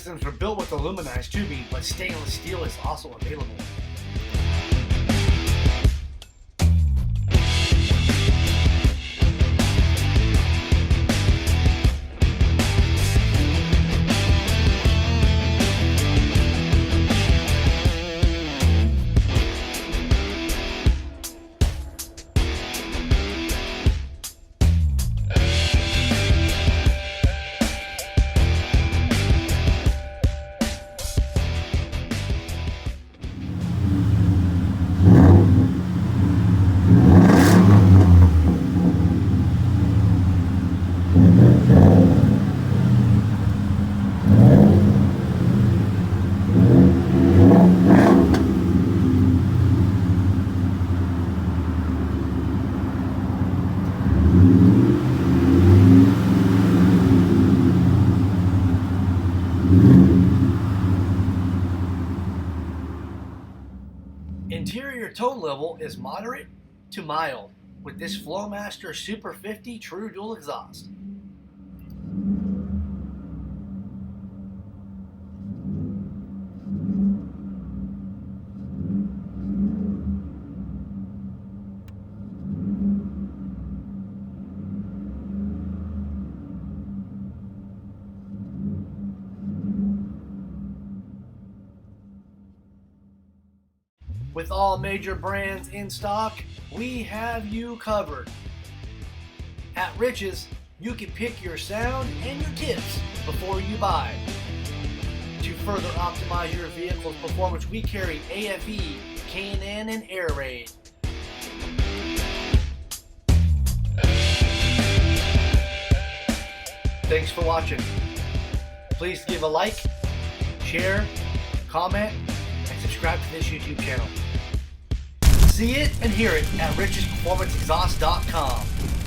systems are built with aluminized tubing, but stainless steel is also available. Interior tone level is moderate to mild with this Flowmaster Super 50 true dual exhaust. With all major brands in stock, we have you covered. At Rich's, you can pick your sound and your tips before you buy. To further optimize your vehicle's performance, we carry AFE, K&N, and Air Raid. Thanks for watching. Please give a like, share, comment, and subscribe to this YouTube channel. See it and hear it at richsperformanceexhaust.com.